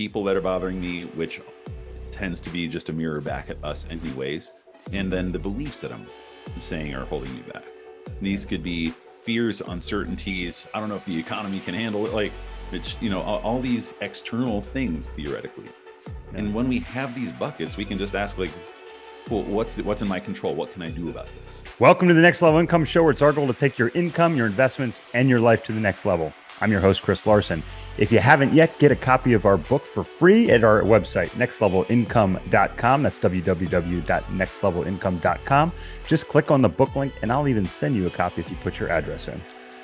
people that are bothering me, which tends to be just a mirror back at us anyways, and then the beliefs that I'm saying are holding me back. These could be fears, uncertainties. I don't know if the economy can handle it. Like, it's, all these external things theoretically. Yeah. And when we have these buckets, we can just ask, like, well, what's in my control? What can I do about this? Welcome to the Next Level Income Show, where it's our goal to take your income, your investments, and your life to the next level. I'm your host, Chris Larson. If you haven't yet, get a copy of our book for free at our website, nextlevelincome.com. That's www.nextlevelincome.com. Just click on the book link, and I'll even send you a copy if you put your address in.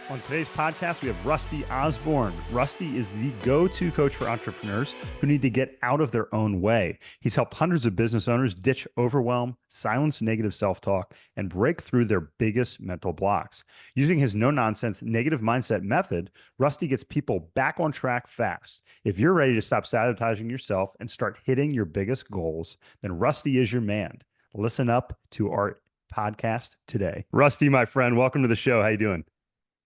On today's podcast, we have Rusty Osborne. Rusty is the go-to coach for entrepreneurs who need to get out of their own way. He's helped hundreds of business owners ditch overwhelm, silence negative self-talk, and break through their biggest mental blocks. Using his no-nonsense negative mindset method, Rusty gets people back on track fast. If you're ready to stop sabotaging yourself and start hitting your biggest goals, then Rusty is your man. Listen up to our podcast today. Rusty, my friend, welcome to the show. How you doing?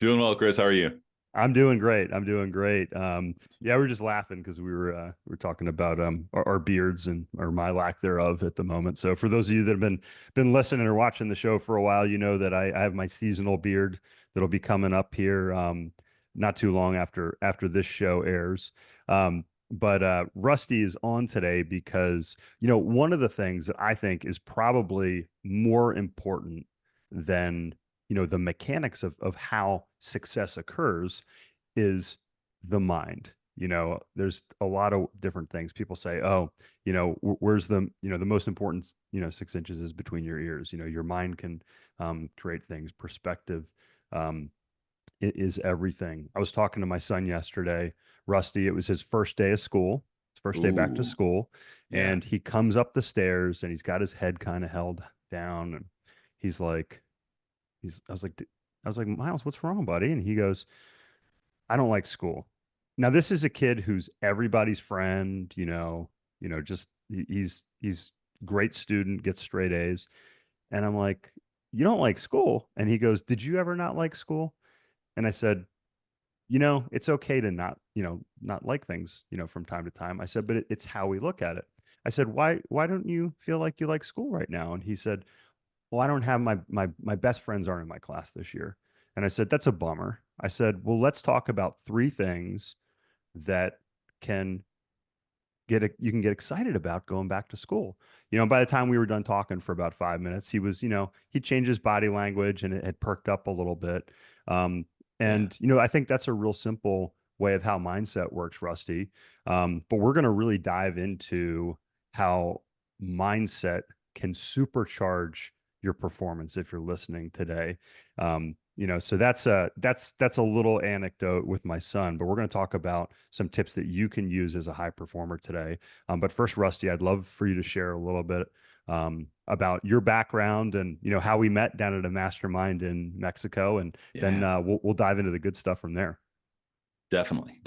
Doing well, Chris. How are you? I'm doing great. Yeah, we're just laughing because we were talking about our beards or my lack thereof at the moment. So for those of you that have been listening or watching the show for a while, you know that I have my seasonal beard that'll be coming up here not too long after this show airs. But Rusty is on today because one of the things that I think is probably more important than the mechanics of how success occurs is the mind. There's a lot of different things. People say, oh, where's the most important, 6 inches is between your ears. Your mind can create things. Perspective it is everything. I was talking to my son yesterday, Rusty. It was his first day of school, his first day back to school. Yeah. And he comes up the stairs and he's got his head kind of held down. And I was like, Miles, what's wrong, buddy? And he goes, I don't like school. Now, this is a kid who's everybody's friend, just he's great student, gets straight A's. And I'm like, you don't like school? And he goes, did you ever not like school? And I said, it's okay to not like things, from time to time. I said, but it's how we look at it. I said, why don't you feel like you like school right now? And he said, well, I don't have my best friends aren't in my class this year. And I said, that's a bummer. I said, well, let's talk about 3 things that you can get excited about going back to school. By the time we were done talking for about 5 minutes, he was, he changed his body language and it had perked up a little bit. I think that's a real simple way of how mindset works, Rusty. But we're going to really dive into how mindset can supercharge your performance if you're listening today. So that's a little anecdote with my son, but we're going to talk about some tips that you can use as a high performer today. But first, Rusty, I'd love for you to share a little bit about your background and how we met down at a mastermind in Mexico, and then we'll dive into the good stuff from there. Definitely.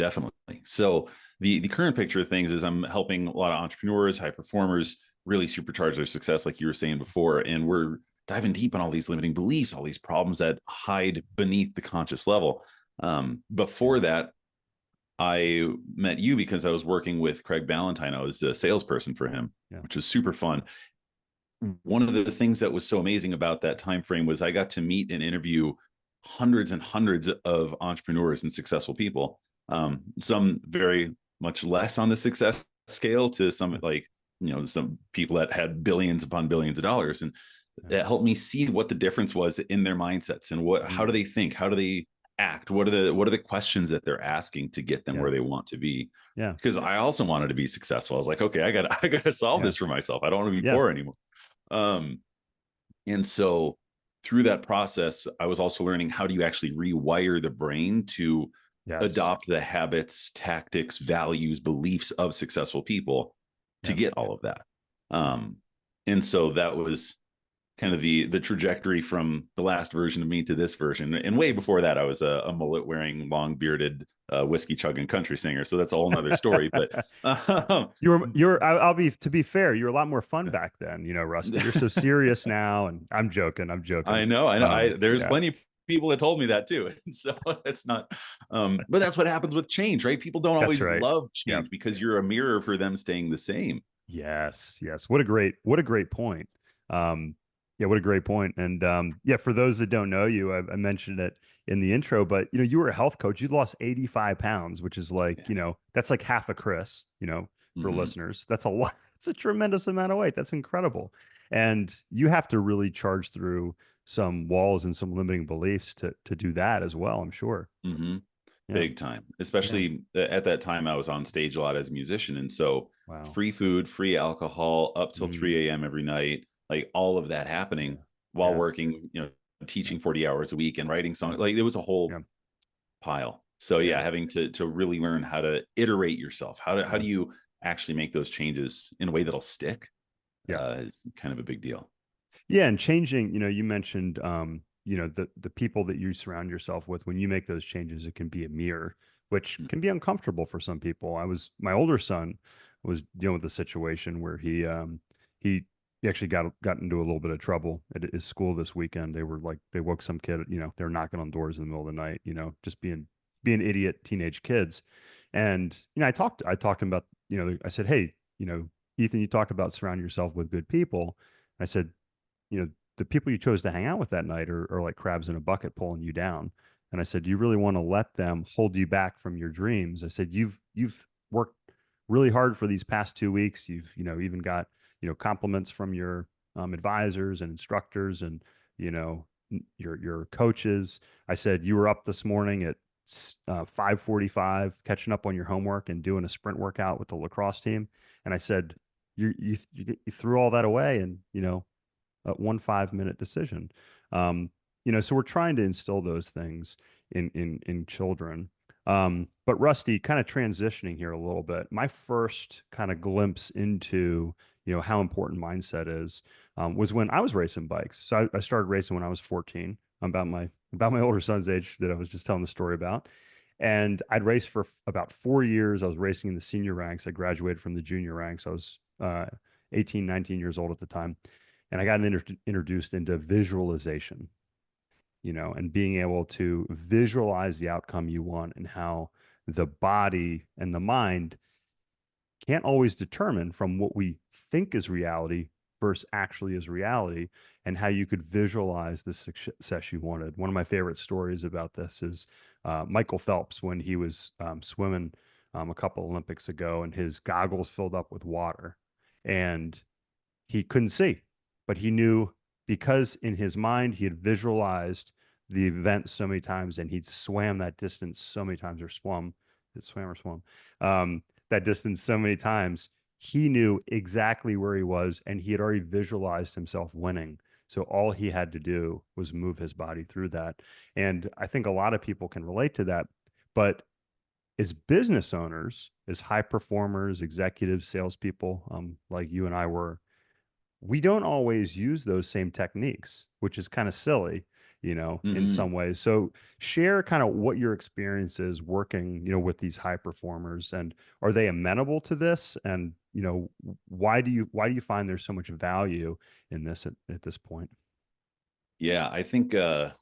So the current picture of things is I'm helping a lot of entrepreneurs, high performers, really supercharge their success, like you were saying before. And we're diving deep on all these limiting beliefs, all these problems that hide beneath the conscious level. Before that, I met you because I was working with Craig Ballantyne. I was a salesperson for him, which was super fun. One of the things that was so amazing about that time frame was I got to meet and interview hundreds and hundreds of entrepreneurs and successful people. Some very much less on the success scale to some some people that had billions upon billions of dollars, and that helped me see what the difference was in their mindsets and how do they think, how do they act, what are the questions that they're asking to get them where they want to be. Because I also wanted to be successful. I was like, okay, I gotta solve this for myself. I don't want to be poor anymore. And so through that process, I was also learning, how do you actually rewire the brain to adopt the habits, tactics, values, beliefs of successful people to get all of that. And so that was kind of the trajectory from the last version of me to this version. And way before that, I was a mullet wearing, long bearded, whiskey chugging country singer. So that's a whole nother story. But to be fair, you're a lot more fun back then, Rusty. You're so serious now, and I'm joking. I know. There's plenty of people that told me that too. And so it's not, but that's what happens with change, right? People don't That's always right. love Yep. change because you're a mirror for them staying the same. Yes, yes. What a great point. Yeah, what a great point. And yeah, for those that don't know you, I mentioned it in the intro, but you were a health coach. You lost 85 pounds, which is like, Yeah. that's like half a Chris, for Mm-hmm. listeners. That's a lot. It's a tremendous amount of weight. That's incredible. And you have to really charge through some walls and some limiting beliefs to do that as well, I'm sure. Mm-hmm. Yeah. Big time, Yeah. especially at that time I was on stage a lot as a musician. And so Wow. free food, free alcohol up till Mm, 3 a.m. every night, like all of that happening yeah. while Yeah. working, Yeah. teaching 40 hours a week and writing songs. Yeah. Like it was a whole Yeah. pile. So yeah, Yeah. having to really learn how to iterate yourself. How Yeah. do you actually make those changes in a way that'll stick Yeah. is kind of a big deal. Yeah, and changing, you mentioned the people that you surround yourself with when you make those changes, it can be a mirror, which can be uncomfortable for some people. My older son was dealing with a situation where he he actually got into a little bit of trouble at his school this weekend. They woke some kid, they were knocking on doors in the middle of the night, just being idiot teenage kids. And I talked to him about, I said, "Hey, Ethan, you talked about surround yourself with good people." I said, the people you chose to hang out with that night are like crabs in a bucket pulling you down. And I said, do you really want to let them hold you back from your dreams? I said, you've worked really hard for these past 2 weeks. You've, even got, compliments from your advisors and instructors and, your coaches. I said, you were up this morning at 5:45 catching up on your homework and doing a sprint workout with the lacrosse team. And I said, you threw all that away and, 1 5-minute decision. So we're trying to instill those things in children. But Rusty, kind of transitioning here a little bit, my first kind of glimpse into how important mindset is was when I was racing bikes. So I started racing when I was 14. I'm about my older son's age that I was just telling the story about. And I'd raced for about 4 years. I was racing in the senior ranks. I graduated from the junior ranks. I was 18, 19 years old at the time, and I got introduced into visualization, and being able to visualize the outcome you want and how the body and the mind can't always determine from what we think is reality versus actually is reality, and how you could visualize the success you wanted. One of my favorite stories about this is Michael Phelps when he was swimming a couple Olympics ago, and his goggles filled up with water, and he couldn't see, but he knew because in his mind he had visualized the event so many times and he'd swam that distance so many times or swum, it swam or swum, that distance so many times. He knew exactly where he was and he had already visualized himself winning. So all he had to do was move his body through that. And I think a lot of people can relate to that. But as business owners, as high performers, executives, salespeople, like you and I were, we don't always use those same techniques, which is kind of silly, in Mm-hmm. some ways. So share kind of what your experience is working, with these high performers, and are they amenable to this? And, why do you find there's so much value in this at this point? Yeah, I think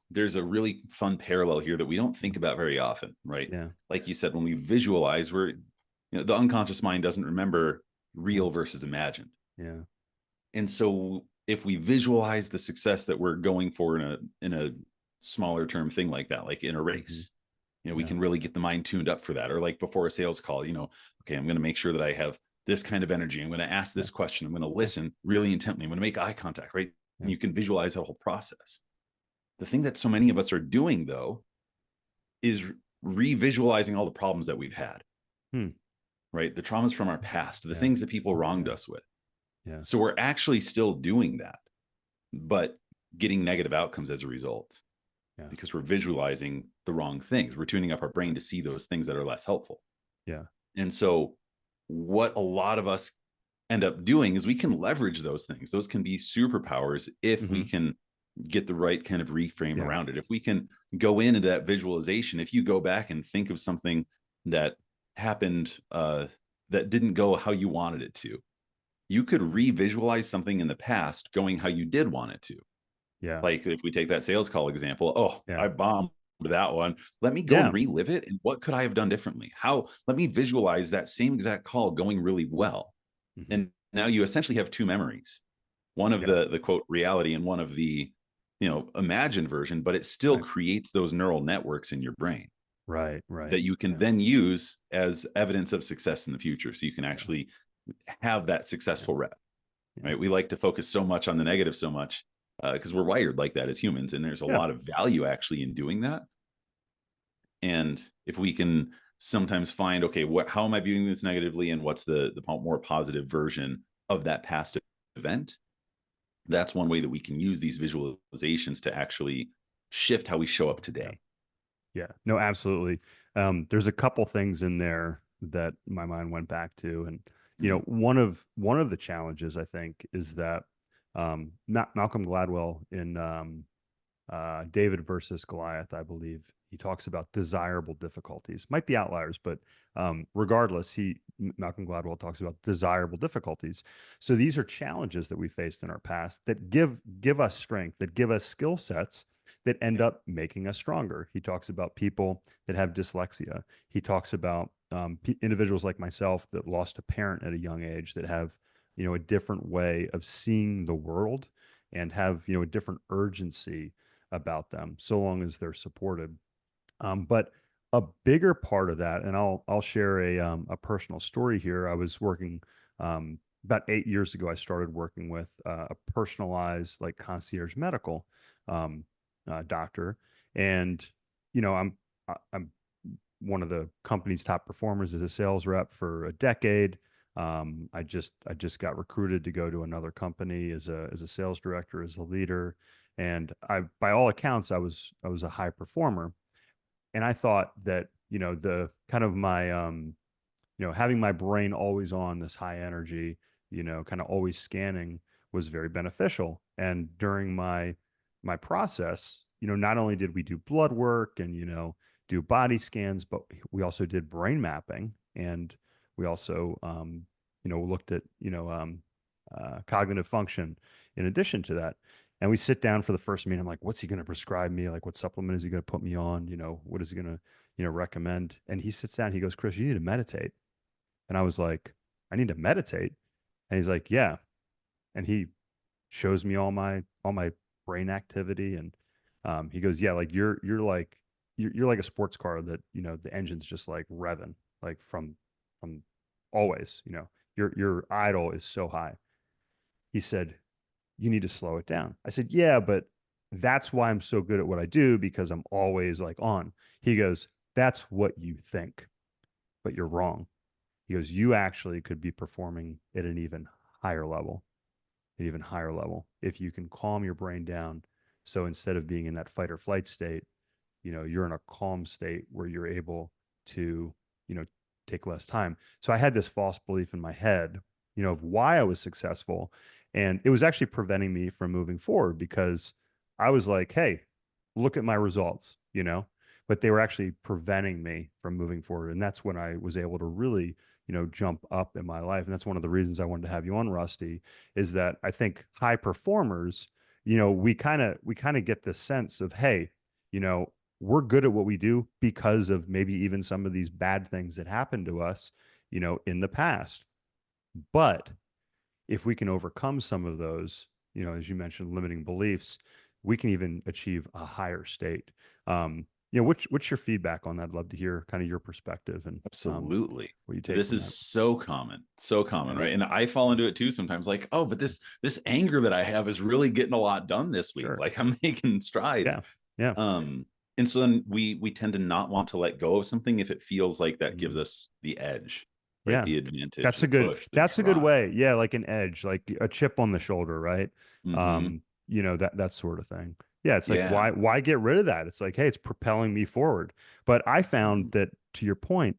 there's a really fun parallel here that we don't think about very often, right? Yeah. Like you said, when we visualize, the unconscious mind doesn't remember Yeah. real versus imagined. Yeah. And so if we visualize the success that we're going for in a smaller term thing like that, like in a Hmm. race, we Yeah. can really get the mind tuned up for that. Or like before a sales call, okay, I'm going to make sure that I have this kind of energy. I'm going to ask Yeah. this question. I'm going to Yeah. listen really intently. I'm going to make eye contact, right? And Yeah. you can visualize that whole process. The thing that so many of us are doing though is revisualizing all the problems that we've had, Hmm. right? The traumas from our past, the Yeah. things that people wronged Yeah. us with. Yeah. So we're actually still doing that, but getting negative outcomes as a result Yeah. because we're visualizing the wrong things. We're tuning up our brain to see those things that are less helpful. Yeah. And so what a lot of us end up doing is we can leverage those things. Those can be superpowers if we Hmm. can get the right kind of reframe Yeah. around it. If we can go into that visualization, if you go back and think of something that happened that didn't go how you wanted it to, you could re-visualize something in the past going how you did want it to. Yeah. Like if we take that sales call example, oh, Yeah. I bombed that one. Let me go Yeah. and relive it. And what could I have done differently? Let me visualize that same exact call going really well. Hmm. And now you essentially have two memories, one of Yeah. the quote reality and one of the, imagined version, but it still Right. creates those neural networks in your brain Right. Right. that you can Yeah. then use as evidence of success in the future. So you can Yeah. actually have that Yeah. successful rep, Yeah. right? We like to focus so much on the negative so much because we're wired like that as humans. And there's a Yeah. lot of value actually in doing that. And if we can sometimes find, okay, how am I viewing this negatively? And what's the more positive version of that past event? That's one way that we can use these visualizations to actually shift how we show up Yeah. today. Yeah. No, absolutely. There's a couple things in there that my mind went back to, and Mhm. one of the challenges I think is that Malcolm Gladwell in David versus Goliath, I believe. He talks about desirable difficulties. Might be outliers, but regardless, Malcolm Gladwell talks about desirable difficulties. So these are challenges that we faced in our past that give us strength, that give us skill sets that end Yeah. up making us stronger. He talks about people that have dyslexia. He talks about individuals like myself that lost a parent at a young age that have a different way of seeing the world and have a different urgency about them, so long as they're supported. But a bigger part of that, and I'll share a personal story here. I was working about 8 years ago. I started working with a personalized like concierge medical um, doctor, and I'm one of the company's top performers as a sales rep for a decade. I just got recruited to go to another company as a sales director, as a leader, and by all accounts, I was a high performer. And I thought that the kind of my having my brain always on this high energy, kind of always scanning was very beneficial. And during my process, not only did we do blood work and do body scans, but we also did brain mapping, and we also looked at cognitive function in addition to that. And we sit down for the first meeting. I'm like, what's he going to prescribe me? Like, what supplement is he going to put me on? What is he going to recommend? And he sits down. He goes, Chris, you need to meditate. And I was like, I need to meditate. And he's like, yeah. And he shows me all my brain activity. And he goes, yeah, like you're like a sports car that, the engine's just like revving, like from always, your idle is so high. He said, you need to slow it down. I said, yeah, but that's why I'm so good at what I do, because I'm always like on. He goes, that's what you think, but you're wrong. He goes, you actually could be performing at higher level, an even higher level, if you can calm your brain down. So instead of being in that fight or flight state, you're in a calm state where you're able to, take less time. So I had this false belief in my head, of why I was successful. And it was actually preventing me from moving forward, because I was like, hey, look at my results, but they were actually preventing me from moving forward. And that's when I was able to really, jump up in my life. And that's one of the reasons I wanted to have you on, Rusty, is that I think high performers, we kind of get this sense of, hey, you know, we're good at what we do because of maybe even some of these bad things that happened to us, in the past. But if we can overcome some of those, as you mentioned, limiting beliefs, we can even achieve a higher state. What's your feedback on that? I'd love to hear kind of your perspective and Absolutely. what you take This from is that. so common, right? And I fall into it too sometimes, like, oh, but this anger that I have is really getting a lot done this week. Sure. Like I'm making strides. Yeah. Yeah. And so then we tend to not want to let go of something if it feels like that gives Mm. us the edge, right? Yeah. The advantage, That's a the good push, the that's a good drive. way. Yeah, like an edge, like a chip on the shoulder, right? Hmm. That sort of thing. Yeah, it's like Yeah. why get rid of that? It's like, hey, it's propelling me forward. But I found Mhm. that, to your point,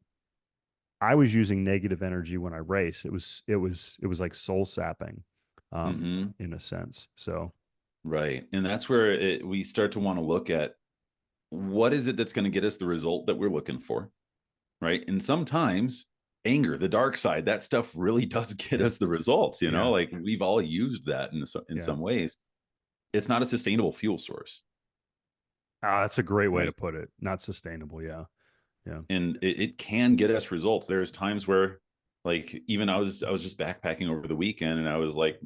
I was using negative energy when I race. It was like soul sapping, Mhm. in a sense. So Right. And that's where we start to want to look at what is it that's going to get us the result that we're looking for, right? And sometimes anger, the dark side, that stuff really does get yeah, us the results, yeah, like we've all used that in yeah, some ways. it's not a sustainable fuel source. That's a great way to Right. put it. Not sustainable. Yeah. Yeah. And it can get us results. There's times where, like, even I was just backpacking over the weekend, and I was like,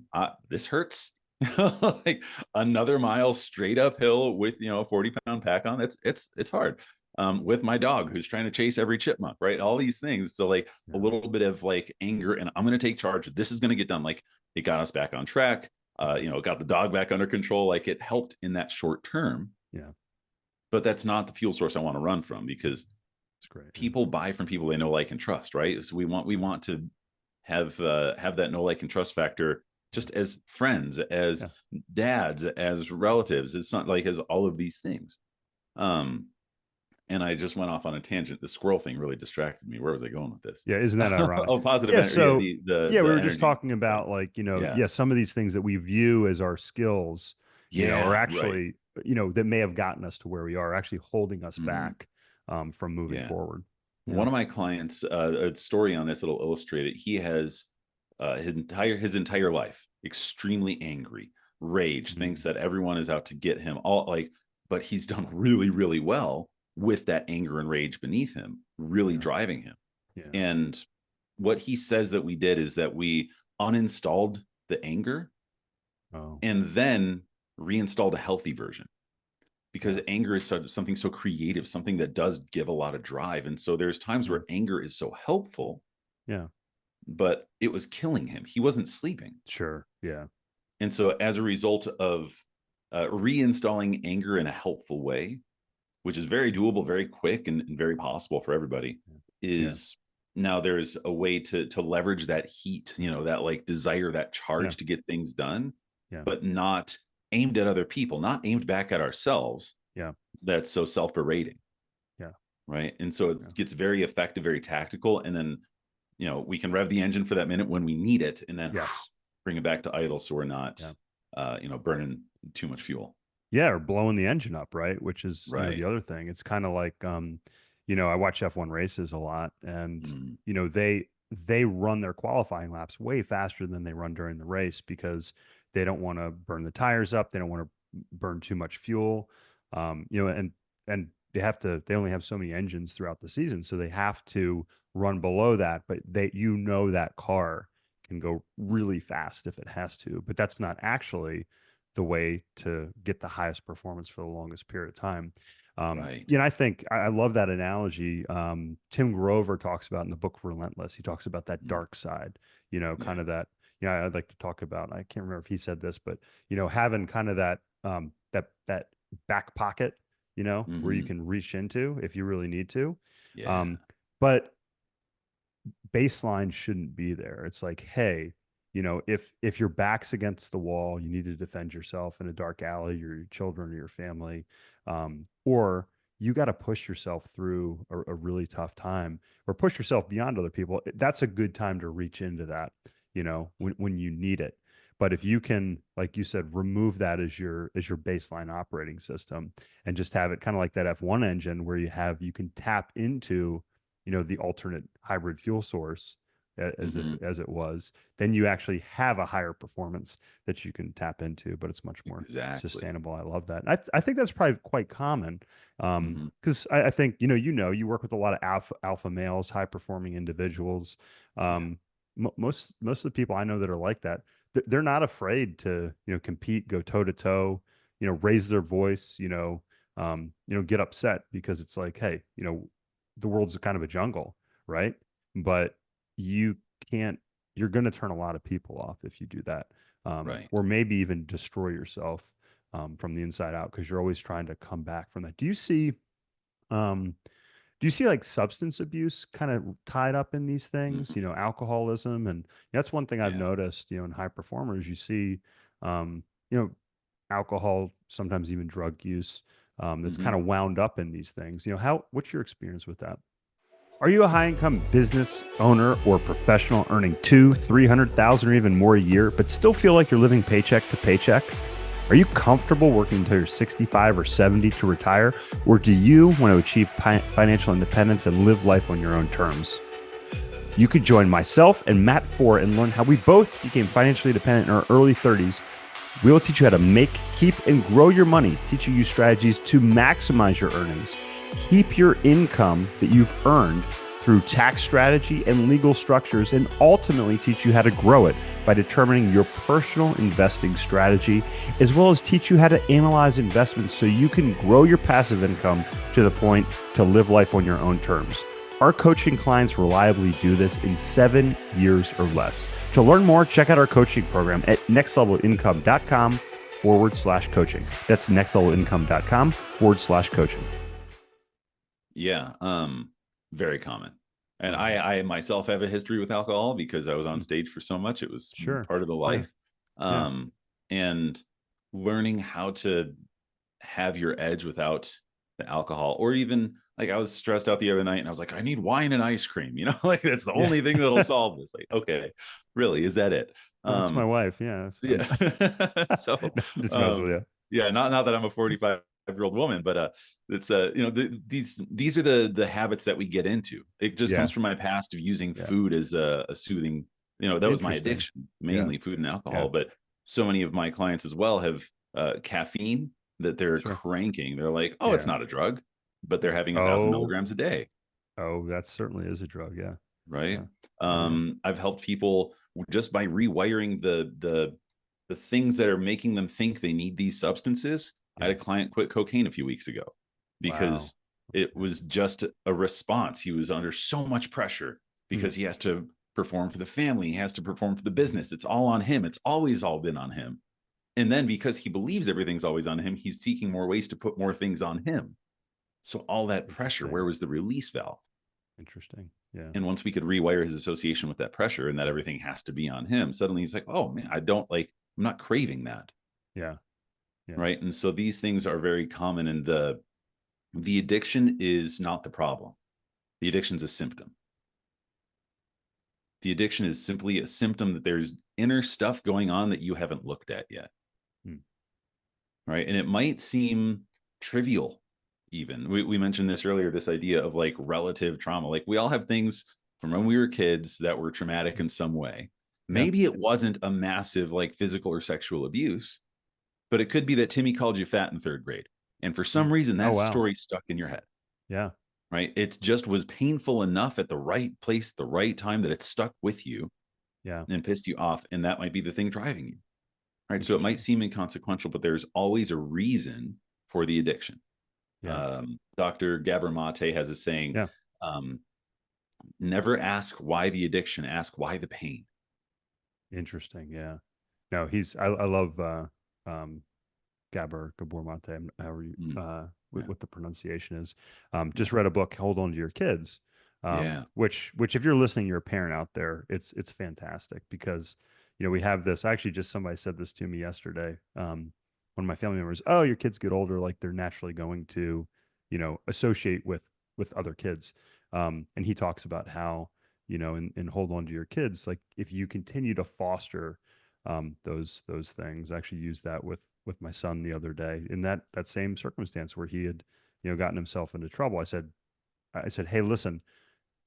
this hurts. Like another mile straight uphill with, a 40-pound pack on. It's hard. With my dog who's trying to chase every chipmunk, right? All these things. So like a little bit of like anger, and I'm going to take charge. This is going to get done. Like it got us back on track. Got the dog back under control. Like it helped in that short term. Yeah. But that's not the fuel source I want to run from, because It's great. people buy from people they know, like, and trust, right? So we want to have that know, like, and trust factor, just as friends, as dads, as relatives. It's not like as all of these things. And I just went off on a tangent. The squirrel thing really distracted me. Where was I going with this? Yeah, isn't that ironic? Positive. Yeah, so we were just talking about like, some of these things that we view as our skills, are actually, that may have gotten us to where we are, actually holding us back from moving forward. One of my clients, a story on this that'll illustrate it. He has his entire life extremely angry, rage, thinks that everyone is out to get him, but he's done really, really well with that anger and rage beneath him, really driving him. And what he says that we did is that we uninstalled the anger and then reinstalled a healthy version, because anger is something so creative, something that does give a lot of drive. And so there's times where anger is so helpful, but it was killing him. He wasn't sleeping. Sure. Yeah. And so as a result of reinstalling anger in a helpful way, which is very doable, very quick, and very possible for everybody, is now there's a way to leverage that heat, that like desire, that charge to get things done, but not aimed at other people, not aimed back at ourselves. That's so self-berating. Right. And so it gets very effective, very tactical. And then, we can rev the engine for that minute when we need it, and then bring it back to idle, so we're not, burning too much fuel. Yeah, or blowing the engine up, right? Which is the other thing. It's kind of like, I watch F1 races a lot, and they run their qualifying laps way faster than they run during the race, because they don't want to burn the tires up. They don't want to burn too much fuel, and they only have so many engines throughout the season, so they have to run below that. But that car can go really fast if it has to, but that's not actually the way to get the highest performance for the longest period of time. I think I love that analogy. Tim Grover talks about in the book Relentless. He talks about that dark side, kind of that. I'd like to talk about, I can't remember if he said this, but having kind of that that back pocket, where you can reach into if you really need to. But baseline shouldn't be there. It's like, hey, if your back's against the wall, you need to defend yourself in a dark alley, your children or your family, or you got to push yourself through a really tough time, or push yourself beyond other people. That's a good time to reach into that, when you need it. But if you can, like you said, remove that as your baseline operating system, and just have it kind of like that F1 engine, where you can tap into, the alternate hybrid fuel source, as it was, then you actually have a higher performance that you can tap into, but it's much more sustainable. I love that. I think that's probably quite common, because I think you work with a lot of alpha males, high performing individuals. Most of the people I know that are like that, they're not afraid to compete, go toe to toe, raise their voice, get upset, because it's like, hey, the world's kind of a jungle, right? But you're going to turn a lot of people off if you do that, or maybe even destroy yourself from the inside out, because you're always trying to come back from that. Do you see like substance abuse kind of tied up in these things, alcoholism? And that's one thing I've noticed, in high performers. You see, alcohol, sometimes even drug use, that's kind of wound up in these things. What's your experience with that? Are you a high-income business owner or professional earning $200,000-$300,000 or even more a year, but still feel like you're living paycheck to paycheck? Are you comfortable working until you're 65 or 70 to retire, or do you want to achieve financial independence and live life on your own terms? You could join myself and Matt Ford and learn how we both became financially independent in our early 30s We will teach you how to make, keep, and grow your money, teaching you strategies to maximize your earnings, keep your income that you've earned through tax strategy and legal structures, and ultimately teach you how to grow it by determining your personal investing strategy, as well as teach you how to analyze investments so you can grow your passive income to the point to live life on your own terms. Our coaching clients reliably do this in 7 years or less. To learn more, check out our coaching program at nextlevelincome.com/coaching. That's nextlevelincome.com/coaching. Yeah. Very common. And I myself have a history with alcohol because I was on stage for so much. It was part of the life. And learning how to have your edge without the alcohol, or even like I was stressed out the other night and I was like, I need wine and ice cream, like that's the only thing that'll solve this. Like, okay, really, is that it? That's my wife. Yeah. So just mess with you. Yeah, not that I'm a 45-year-old woman, but it's these are the habits that we get into. It just comes from my past of using food as a soothing, that was my addiction, mainly food and alcohol. But so many of my clients as well have caffeine that they're cranking. They're like, oh, it's not a drug, but they're having 1,000 milligrams a day. Oh, that certainly is a drug. Yeah. Right. I've helped people just by rewiring the things that are making them think they need these substances. I had a client quit cocaine a few weeks ago because it was just a response. He was under so much pressure because he has to perform for the family. He has to perform for the business. It's all on him. It's always all been on him. And then because he believes everything's always on him, he's seeking more ways to put more things on him. So all that pressure, where was the release valve? Interesting. Yeah. And once we could rewire his association with that pressure and that everything has to be on him, suddenly he's like, oh man, I'm not craving that. Yeah. Right. And so these things are very common, and the addiction is not the problem. The addiction is a symptom. The addiction is simply a symptom that there's inner stuff going on that you haven't looked at yet. Right. And it might seem trivial. Even we mentioned this earlier, this idea of like relative trauma. Like we all have things from when we were kids that were traumatic in some way. Maybe it wasn't a massive like physical or sexual abuse, but it could be that Timmy called you fat in 3rd grade. And for some reason, that story stuck in your head. Yeah. Right. It just was painful enough at the right place, the right time, that it stuck with you. Yeah. And pissed you off. And that might be the thing driving you. Right. So it might seem inconsequential, but there's always a reason for the addiction. Dr. Gabor Mate has a saying, never ask why the addiction, ask why the pain. Interesting. Yeah. No, I love Gabor Mate, however you, what the pronunciation is. Just read a book, Hold On to Your Kids. Which if you're listening, you're a parent out there, it's fantastic because, we have this, actually just somebody said this to me yesterday. One of my family members, oh, your kids get older, like they're naturally going to, associate with other kids. And he talks about how, in Hold On to Your Kids, like if you continue to foster those things. I actually used that with my son the other day in that same circumstance where he had, gotten himself into trouble. I said, hey, listen,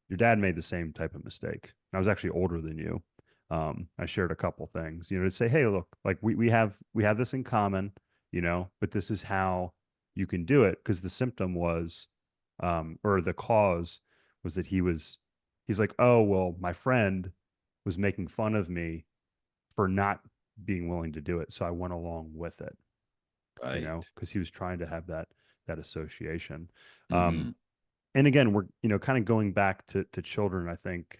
your dad made the same type of mistake. I was actually older than you. I shared a couple things, to say, hey, look, like we have this in common, but this is how you can do it. Because the symptom was, or the cause was that he's like, oh, well, my friend was making fun of me for not being willing to do it. So I went along with it, because he was trying to have that association. And again, we're, kind of going back to children, I think,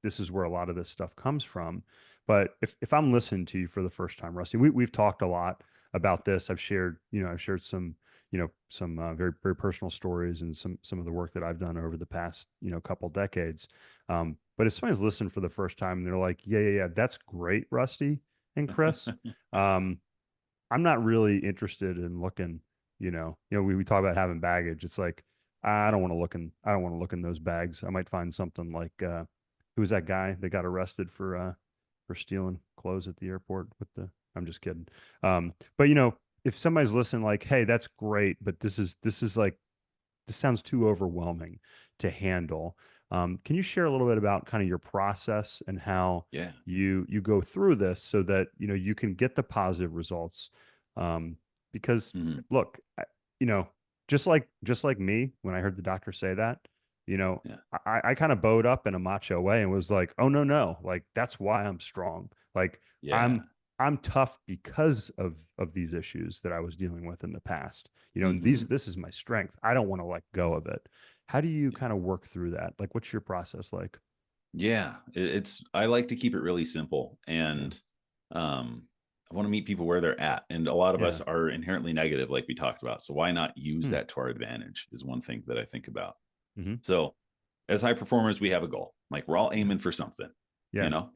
this is where a lot of this stuff comes from. But if I'm listening to you for the first time, Rusty, we've talked a lot about this. I've shared some, some very, very personal stories and some of the work that I've done over the past, couple decades. But if somebody's listening for the first time and they're like, yeah, that's great, Rusty and Chris. I'm not really interested in looking, we talk about having baggage. It's like, I don't want to look in those bags. I might find something like, who was that guy that got arrested for stealing clothes at the airport I'm just kidding. But if somebody's listening, like, hey, that's great, but this sounds too overwhelming to handle. Can you share a little bit about kind of your process and how Yeah. you go through this so that you can get the positive results? Um, because Hmm. look, you know, just like me, when I heard the doctor say that, you know, Yeah. I kind of bowed up in a macho way and was like, oh no, like that's why I'm strong. Like Yeah. I'm tough because of these issues that I was dealing with in the past. And Hmm. this is my strength. I don't want to let go of it. How do you kind of work through that? Like, what's your process like? Yeah, it's I like to keep it really simple, Yeah. and I want to meet people where they're at. And a lot of Yeah. us are inherently negative, like we talked about. So why not use Hmm. that to our advantage is one thing that I think about. Hmm. So as high performers, we have a goal. Like we're all Yeah. aiming for something, you Yeah. know?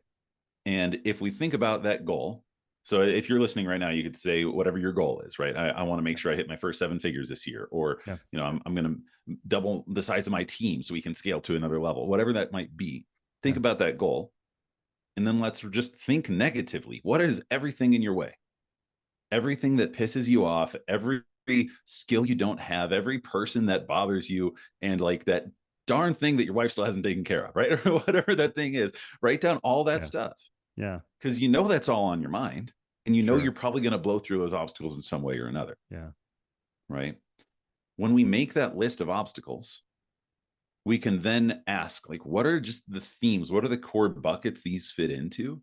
And if we think about that goal, so if you're listening right now, you could say whatever your goal is, right? I want to make sure I hit my first 7 figures this year, or Yeah. I'm going to double the size of my team so we can scale to another level, whatever that might be. Think Yeah. about that goal, and then let's just think negatively. What is everything in your way? Everything that pisses you off, every skill you don't have, every person that bothers you, and like that darn thing that your wife still hasn't taken care of, right? Or whatever that thing is. Write down all that Yeah. stuff Yeah. because that's all on your mind, and you're Sure. probably going to blow through those obstacles in some way or another, Yeah. right? When we make that list of obstacles, we can then ask, like, what are just the themes? What are the core buckets these fit into?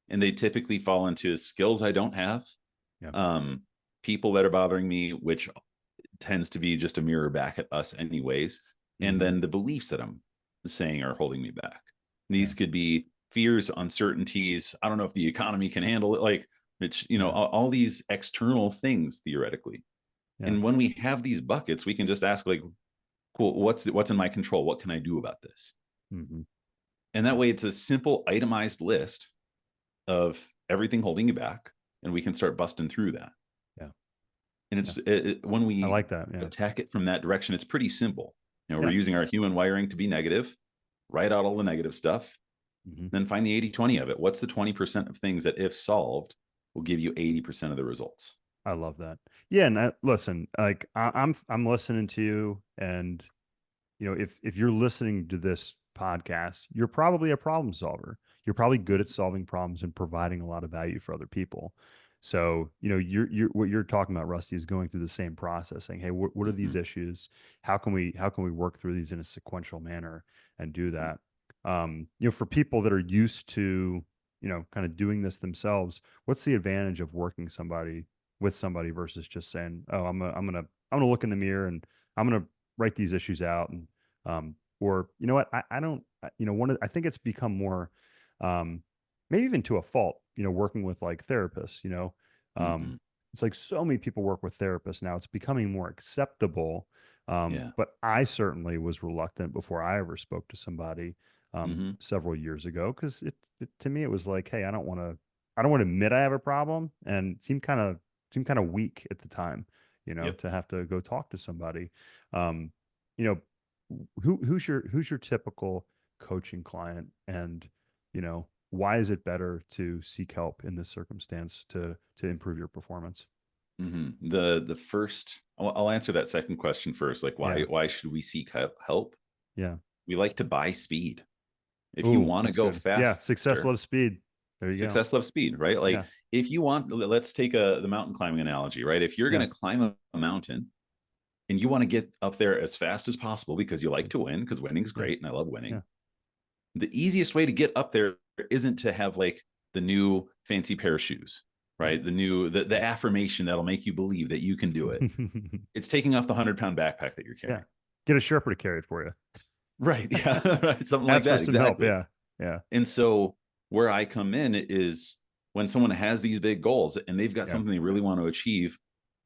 And they typically fall into skills I don't have, Yeah. um, people that are bothering me, which tends to be just a mirror back at us, anyways, and Hmm. then the beliefs that I'm saying are holding me back. Yeah. These could be fears, uncertainties. I don't know if the economy can handle it, like, which, Yeah. all these external things theoretically. Yeah. And when we have these buckets, we can just ask, like, cool, what's in my control? What can I do about this? Hmm. And that way it's a simple itemized list of everything holding you back, and we can start busting through that. Yeah. And Yeah. when I we like that. Yeah. attack it from that direction, it's pretty simple. We're Yeah. using our human wiring to be negative, write out all the negative stuff, Hmm. then find the 80-20 of it. What's the 20% of things that, if solved, will give you 80% of the results? I love that. Yeah. And listen, like I'm listening to you, and if you're listening to this podcast, you're probably a problem solver. You're probably good at solving problems and providing a lot of value for other people. So, you're what you're talking about, Rusty, is going through the same process, saying, "Hey, what are these Mm-hmm. issues? How can we work through these in a sequential manner and do Mm-hmm. that?" For people that are used to, kind of doing this themselves, what's the advantage of working with somebody versus just saying, "Oh, I'm gonna look in the mirror and I'm gonna write these issues out," and or what, I don't, I think it's become more, um, maybe even to a fault, working with like therapists, um, Mm-hmm. it's like so many people work with therapists now. It's becoming more acceptable. Yeah. But I certainly was reluctant before I ever spoke to somebody Mm-hmm. several years ago, because to me it was like, hey, I don't want to admit I have a problem, and it seemed kind of weak at the time, Yep. to have to go talk to somebody. Um, you know, who's your typical coaching client, and why is it better to seek help in this circumstance to improve your performance? Mm-hmm. The first, I'll answer that second question first. Like, Yeah. why should we seek help? Yeah. We like to buy speed. If you Ooh, want to that's go good. Yeah, success faster, loves speed. There you go. success loves speed, right? Like, Yeah. if you want, let's take the mountain climbing analogy, right? If you're going Yeah. to climb a mountain and you want to get up there as fast as possible because you like to win, because winning's Yeah. great and I love winning, Yeah. the easiest way to get up there isn't to have like the new fancy pair of shoes, Yeah. right? The affirmation that'll make you believe that you can do it. It's taking off the 100-pound backpack that you're Yeah. carrying. Get a Sherpa to carry it for you. Right. Yeah. Right. Something like Ask for that. some help. Exactly. Yeah. Yeah. And so where I come in is when someone has these big goals and they've got Yeah. something they really want to achieve,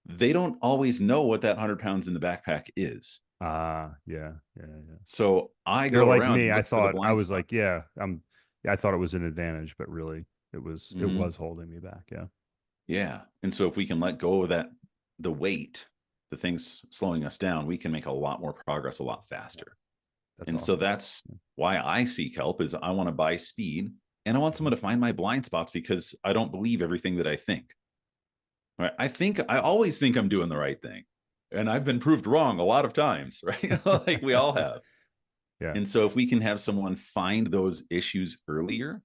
they don't always know what that 100 pounds in the backpack is. Yeah. Yeah. Yeah. So I You're go like around and me. I look for the thought I blind was like, spots. yeah, I thought it was an advantage, but really it Mm-hmm. was holding me back. Yeah. Yeah. And so if we can let go of that, the weight, the things slowing us down, we can make a lot more progress a lot Yeah. faster. That's And so awesome. that's why I seek help is I want to buy speed, and I want someone to find my blind spots because I don't believe everything that I think. Right? I always think I'm doing the right thing. And I've been proved wrong a lot of times, right? Like we all have. Yeah. And so if we can have someone find those issues earlier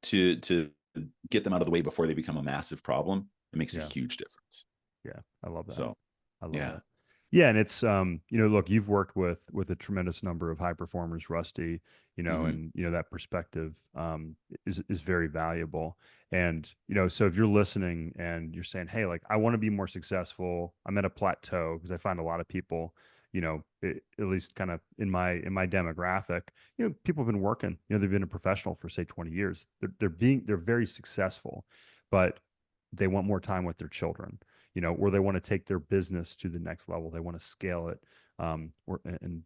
to get them out of the way before they become a massive problem, it makes a huge difference. Yeah. I love that. So, I love that. Yeah, and it's look, you've worked with a tremendous number of high performers, Rusty, and that perspective is very valuable. And so if you're listening and you're saying, hey, like I want to be more successful, I'm at a plateau, because I find a lot of people, at least kind of in my demographic, people have been working, they've been a professional for say 20 years. They're very successful, but they want more time with their children, or they want to take their business to the next level. They want to scale it, or and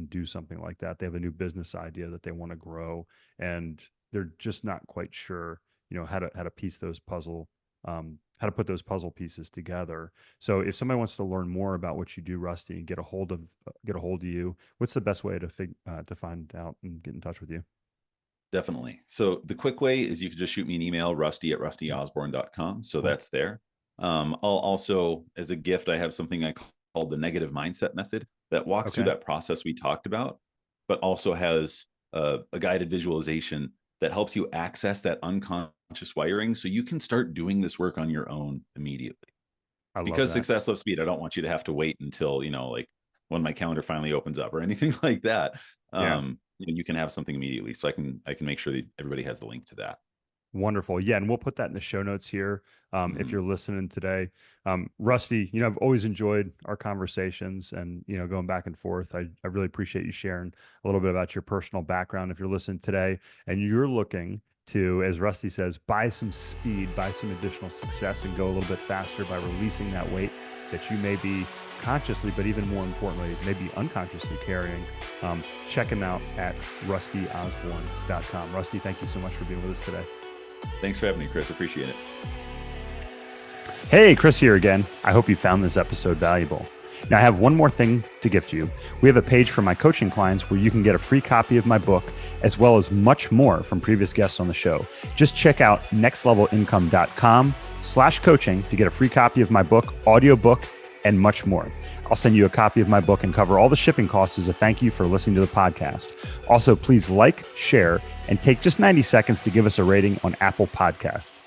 do something like that. They have a new business idea that they want to grow, and they're just not quite sure, how to piece those how to put those puzzle pieces together. So if somebody wants to learn more about what you do, Rusty, and get a hold of you, what's the best way to find out and get in touch with you? Definitely. So the quick way is you can just shoot me an email, rusty@rustyosborne.com. So that's there. I'll also, as a gift, I have something I call the negative mindset method that walks through that process we talked about, but also has a guided visualization that helps you access that unconscious wiring so you can start doing this work on your own immediately. Because success loves speed, I don't want you to have to wait until, like when my calendar finally opens up or anything like that. You can have something immediately. So I can make sure that everybody has the link to that. Wonderful. Yeah. And we'll put that in the show notes here. If you're listening today, Rusty, I've always enjoyed our conversations and, going back and forth. I really appreciate you sharing a little bit about your personal background. If you're listening today and you're looking to, as Rusty says, buy some speed, buy some additional success, and go a little bit faster by releasing that weight that you may be consciously, but even more importantly, maybe unconsciously carrying, check him out at rustyosborne.com. Rusty, thank you so much for being with us today. Thanks for having me, Chris. Appreciate it. Hey, Chris here again. I hope you found this episode valuable. Now, I have one more thing to gift you. We have a page for my coaching clients where you can get a free copy of my book, as well as much more from previous guests on the show. Just check out nextlevelincome.com/coaching to get a free copy of my book, audiobook, and much more. I'll send you a copy of my book and cover all the shipping costs as a thank you for listening to the podcast. Also, please like, share, and take just 90 seconds to give us a rating on Apple Podcasts.